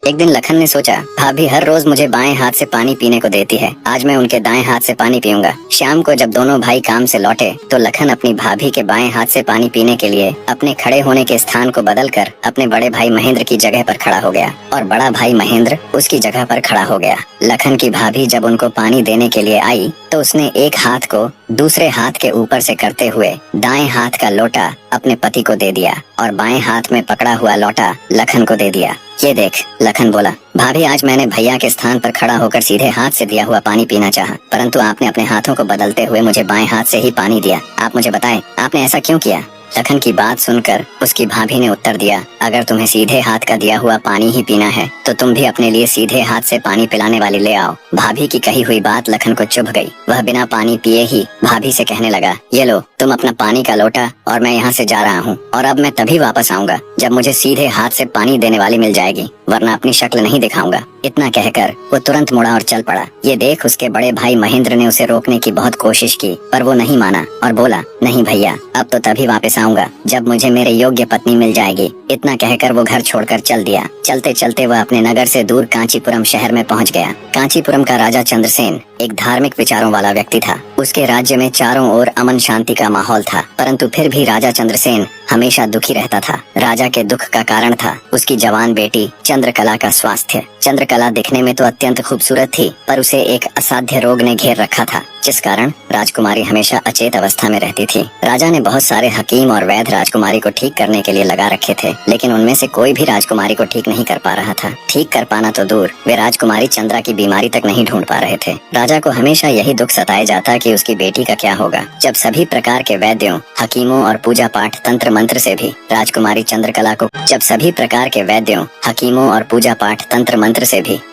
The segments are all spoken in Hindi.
एक दिन लखन ने सोचा, भाभी हर रोज मुझे बाएं हाथ से पानी पीने को देती है, आज मैं उनके दाएं हाथ से पानी पीऊंगा। शाम को जब दोनों भाई काम से लौटे तो लखन अपनी भाभी के बाएं हाथ से पानी पीने के लिए अपने खड़े होने के स्थान को बदलकर अपने बड़े भाई महेंद्र की जगह पर खड़ा हो गया और बड़ा भाई महेंद्र उसकी जगह पर खड़ा हो गया। लखन की भाभी जब उनको पानी देने के लिए आई तो उसने एक हाथ को दूसरे हाथ के ऊपर से करते हुए दाएं हाथ का लोटा अपने पति को दे दिया और बाएं हाथ में पकड़ा हुआ लोटा लखन को दे दिया। ये देख, लखन बोला, भाभी आज मैंने भैया के स्थान पर खड़ा होकर सीधे हाथ से दिया हुआ पानी पीना चाहा, परंतु आपने अपने हाथों को बदलते हुए मुझे बाएं हाथ से ही पानी दिया। आप मुझे बताएं, आपने ऐसा क्यों किया? लखन की बात सुनकर उसकी भाभी ने उत्तर दिया, अगर तुम्हें सीधे हाथ का दिया हुआ पानी ही पीना है तो तुम भी अपने लिए सीधे हाथ से पानी पिलाने वाली ले आओ। भाभी की कही हुई बात लखन को चुभ गई। वह बिना पानी पिए ही भाभी से कहने लगा, ये लो तुम अपना पानी का लोटा और मैं यहाँ से जा रहा हूँ और अब मैं तभी वापस आऊंगा जब मुझे सीधे हाथ से पानी देने वाली मिल जाएगी, वरना अपनी शक्ल नहीं दिखाऊंगा। इतना कहकर वो तुरंत मुड़ा और चल पड़ा। ये देख उसके बड़े भाई महेंद्र ने उसे रोकने की बहुत कोशिश की पर वो नहीं माना और बोला, नहीं भैया, अब तो तभी वापस आऊंगा जब मुझे मेरे योग्य पत्नी मिल जाएगी। इतना कहकर वो घर छोड़कर चल दिया। चलते चलते वह अपने नगर से दूर कांचीपुरम शहर में पहुंच गया। कांचीपुरम का राजा चंद्रसेन एक धार्मिक विचारों वाला व्यक्ति था। उसके राज्य में चारों ओर अमन शांति का माहौल था, परंतु फिर भी राजा चंद्रसेन हमेशा दुखी रहता था। राजा के दुख का कारण था उसकी जवान बेटी चंद्रकला का स्वास्थ्य। चंद्रकला दिखने में तो अत्यंत खूबसूरत थी, पर उसे एक असाध्य रोग ने घेर रखा था, जिस कारण राजकुमारी हमेशा अचेत अवस्था में रहती थी। राजा ने बहुत सारे हकीम और वैद्य राजकुमारी को ठीक करने के लिए लगा रखे थे, लेकिन उनमें से कोई भी राजकुमारी को ठीक नहीं कर पा रहा था। ठीक कर पाना तो दूर, वे राजकुमारी चंद्रा की बीमारी तक नहीं ढूंढ पा रहे थे। राजा को हमेशा यही दुख सताया जाता कि उसकी बेटी का क्या होगा। जब सभी प्रकार के वैद्यों, हकीमों और पूजा पाठ तंत्र मंत्र से भी राजकुमारी चंद्रकला को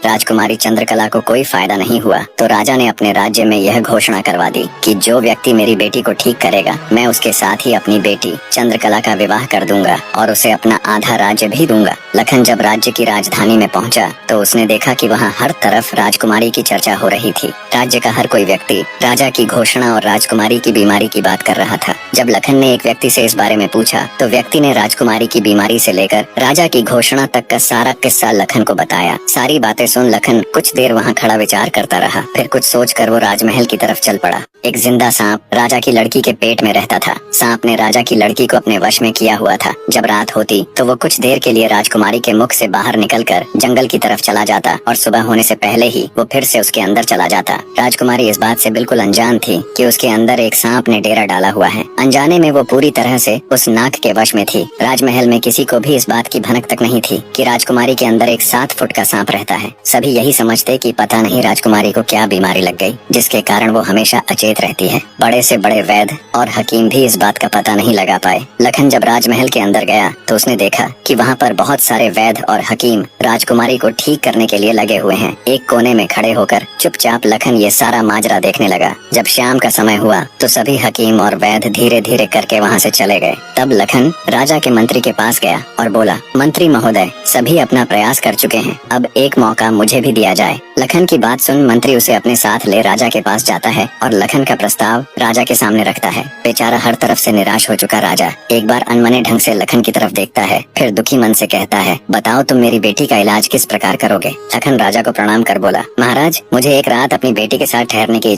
राजकुमारी चंद्रकला को कोई फायदा नहीं हुआ, तो राजा ने अपने राज्य में यह घोषणा करवा दी कि जो व्यक्ति मेरी बेटी को ठीक करेगा, मैं उसके साथ ही अपनी बेटी चंद्रकला का विवाह कर दूंगा और उसे अपना आधा राज्य भी दूंगा। लखन जब राज्य की राजधानी में पहुंचा तो उसने देखा कि वहां हर तरफ राजकुमारी की चर्चा हो रही थी। राज्य का हर कोई व्यक्ति राजा की घोषणा और राजकुमारी की बीमारी की बात कर रहा था। जब लखन ने एक व्यक्ति से इस बारे में पूछा तो व्यक्ति ने राजकुमारी की बीमारी से लेकर राजा की घोषणा तक का सारा किस्सा लखन को बताया। सारी बातें सुन लखन कुछ देर वहां खड़ा विचार करता रहा, फिर कुछ सोचकर वो राजमहल की तरफ चल पड़ा। एक जिंदा सांप राजा की लड़की के पेट में रहता था। सांप ने राजा की लड़की को अपने वश में किया हुआ था। जब रात होती तो वो कुछ देर के लिए राजकुमारी के मुख से बाहर निकलकर जंगल की तरफ चला जाता और सुबह होने से पहले ही वो फिर से उसके अंदर चला जाता। राजकुमारी इस बात से बिल्कुल अनजान थी कि उसके अंदर एक सांप ने डेरा डाला हुआ है। अनजाने में वो पूरी तरह से उस नाग के वश में थी। राजमहल में किसी को भी इस बात की भनक तक नहीं थी कि राजकुमारी के अंदर एक 7 फुट का सांप रहता है। सभी यही समझते कि पता नहीं राजकुमारी को क्या बीमारी लग गई, जिसके कारण वो हमेशा अचेत रहती है। बड़े से बड़े वैद्य और हकीम भी इस बात का पता नहीं लगा पाए। लखन जब राजमहल के अंदर गया तो उसने देखा कि वहाँ पर बहुत सारे वैद्य और हकीम राजकुमारी को ठीक करने के लिए लगे हुए हैं। एक कोने में खड़े होकर चुपचाप लखन ये सारा माजरा देखने लगा। जब शाम का समय हुआ तो सभी हकीम और वैद्य धीरे धीरे करके वहाँ से चले गए। तब लखन राजा के मंत्री के पास गया और बोला, मंत्री महोदय, सभी अपना प्रयास कर चुके हैं, अब एक मौका मुझे भी दिया जाए। लखन की बात सुन मंत्री उसे अपने साथ ले राजा के पास जाता है और लखन का प्रस्ताव राजा के सामने रखता है। बेचारा हर तरफ से निराश हो चुका राजा एक बार अनमने ढंग से लखन की तरफ देखता है, फिर दुखी मन से कहता है, बताओ तुम मेरी बेटी का इलाज किस प्रकार करोगे? लखन राजा को प्रणाम कर बोला, महाराज, मुझे एक रात अपनी बेटी के साथ ठहरने की